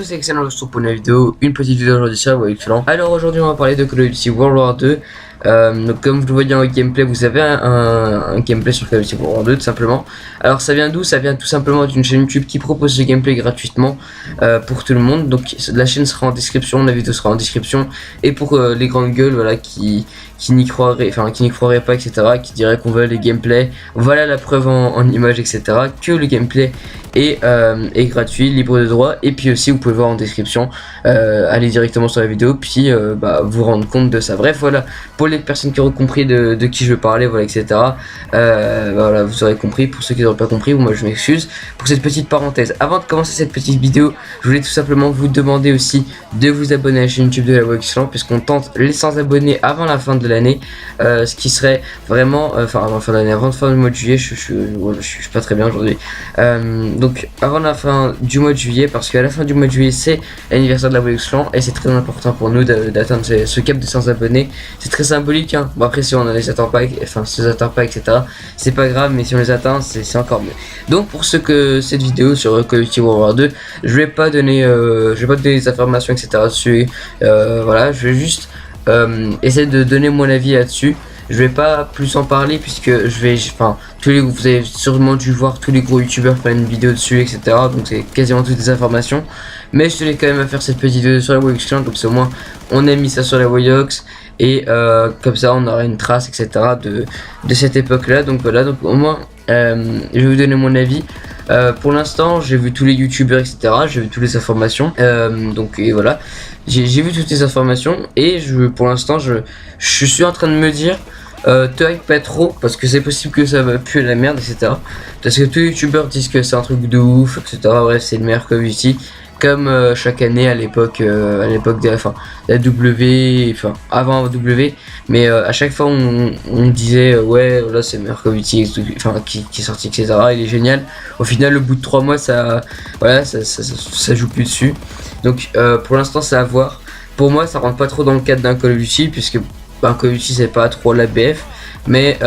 c'est excellent, je se retrouve pour une vidéo, une petite vidéo aujourd'hui sur excellent. Alors aujourd'hui on va parler de Call of Duty World War 2. Donc comme vous le voyez dans le gameplay, vous avez un gameplay sur Call of Duty World War 2 tout simplement. Alors ça vient d'où? Ça vient tout simplement d'une chaîne YouTube qui propose ce gameplay gratuitement pour tout le monde. Donc la chaîne sera en description, la vidéo sera en description. Et pour les grandes gueules voilà, qui n'y croiraient pas, etc., qui diraient qu'on veut les gameplays, voilà la preuve en images, etc., que le gameplay est gratuit, libre de droit. Et puis aussi vous pouvez voir en description, aller directement sur la vidéo, puis vous rendre compte de ça. Bref, voilà, pour les personnes qui auront compris de qui je veux parler, voilà, etc., voilà, vous aurez compris. Pour ceux qui n'auront pas compris, moi je m'excuse pour cette petite parenthèse. Avant de commencer cette petite vidéo, je voulais tout simplement vous demander aussi de vous abonner à la chaîne YouTube de la Voix Excellent, puisqu'on tente les 100 abonnés avant la fin de l'année, ce qui serait vraiment, avant la fin de l'année, avant la fin du mois de juillet. Je suis pas très bien aujourd'hui, donc avant la fin du mois de juillet, parce qu'à la fin du mois de juillet c'est l'anniversaire de la Voix Excellent et c'est très important pour nous d'atteindre ce cap de 100 abonnés. C'est très symbolique, hein. Bon, après si on ne les atteint pas, etc., c'est pas grave, mais si on les atteint c'est encore mieux. Donc pour ce que cette vidéo sur Call of Duty World War 2, je vais pas donner des informations, etc., dessus. Voilà, je vais juste essayer de donner mon avis là-dessus. Je vais pas plus en parler puisque vous avez sûrement dû voir tous les gros youtubeurs faire une vidéo dessus, etc., donc c'est quasiment toutes des informations, mais je tenais quand même à faire cette petite vidéo sur la Voix Excellent, comme ça au moins on a mis ça sur la Voyox et comme ça on aura une trace, etc., de cette époque là. Donc voilà, donc au moins je vais vous donner mon avis. Pour l'instant j'ai vu tous les youtubeurs, etc., j'ai vu toutes les informations, donc et voilà, j'ai vu toutes les informations et pour l'instant je suis en train de me dire te hype pas trop, parce que c'est possible que ça va puer la merde, etc., parce que tous les youtubeurs disent que c'est un truc de ouf, etc. Bref, c'est le meilleur Call of Duty, comme chaque année à l'époque de la W, avant la W, mais à chaque fois on disait ouais là c'est le meilleur Call of Duty qui est sorti, etc., il est génial. Au final au bout de 3 mois ça joue plus dessus, donc pour l'instant c'est à voir. Pour moi ça rentre pas trop dans le cadre d'un Call of Duty, puisque Call of Duty c'est pas trop la BF, mais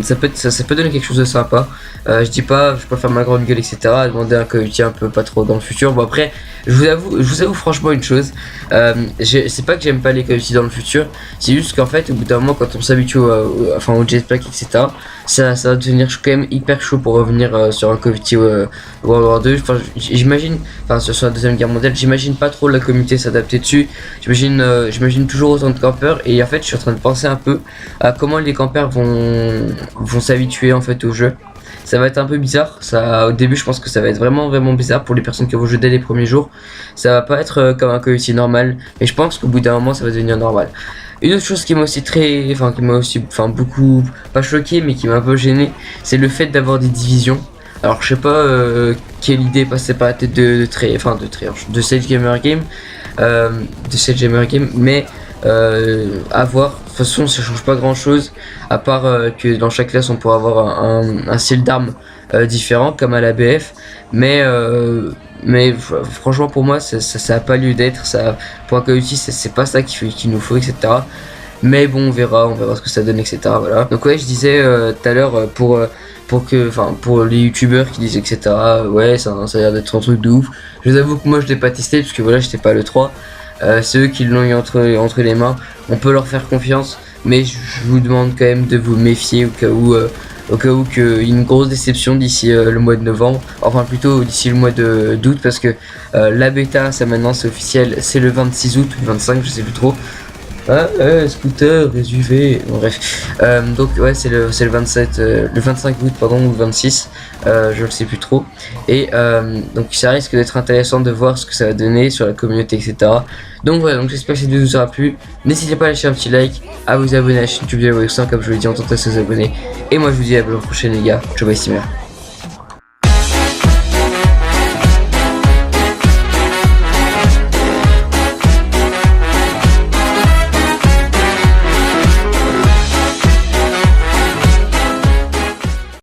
ça peut donner quelque chose de sympa. Je dis pas, je peux pas faire ma grande gueule, etc., demander un Call of Duty un peu pas trop dans le futur. Bon après, je vous avoue franchement une chose, c'est pas que j'aime pas les Call of Duty dans le futur, c'est juste qu'en fait au bout d'un moment quand on s'habitue au jetpack, etc., ça va devenir quand même hyper chaud pour revenir sur un Call of Duty World War 2. J'imagine, sur la deuxième guerre mondiale, j'imagine pas trop la communauté s'adapter dessus. J'imagine toujours autant de campeurs, et en fait je suis en train de penser un peu à comment les campeurs vont s'habituer en fait au jeu. Ça va être un peu bizarre, au début je pense que ça va être vraiment bizarre pour les personnes qui vont jouer dès les premiers jours. Ça va pas être comme un Call of Duty normal, mais je pense qu'au bout d'un moment ça va devenir normal. Une autre chose qui m'a aussi beaucoup, pas choqué, mais qui m'a un peu gêné, c'est le fait d'avoir des divisions. Alors je sais pas quelle idée passait par la tête de Sage Gamer Game, mais à voir. De toute façon ça change pas grand chose, à part que dans chaque classe on pourra avoir un style d'arme différent comme à la BF, mais franchement pour moi ça a pas lieu d'être. Pour un Call of Duty c'est pas ça qu'il nous faut, etc., mais bon on verra ce que ça donne, etc., voilà. Donc ouais, je disais tout à l'heure pour les youtubeurs qui disent, etc., ouais ça a l'air d'être un truc de ouf. Je vous avoue que moi je l'ai pas testé parce que voilà, j'étais pas le 3. Ceux qui l'ont eu entre les mains, on peut leur faire confiance, mais je vous demande quand même de vous méfier au cas où qu'il y ait une grosse déception d'ici le mois de novembre, enfin plutôt d'ici le mois d'août, parce que la bêta, ça maintenant c'est officiel, c'est le 26 août ou le 25, je sais plus trop. Scooter, SUV, bon, bref. Donc ouais, c'est le 25 août pardon, ou le 26, je le sais plus trop. Et donc ça risque d'être intéressant de voir ce que ça va donner sur la communauté, etc. Donc voilà, donc j'espère que cette vidéo vous aura plu. N'hésitez pas à lâcher un petit like, à vous abonner à la chaîne YouTube de la Voix Excellent, comme je vous l'ai dit, en tentant de vous abonner. Et moi je vous dis à la prochaine les gars, ciao bye steamer.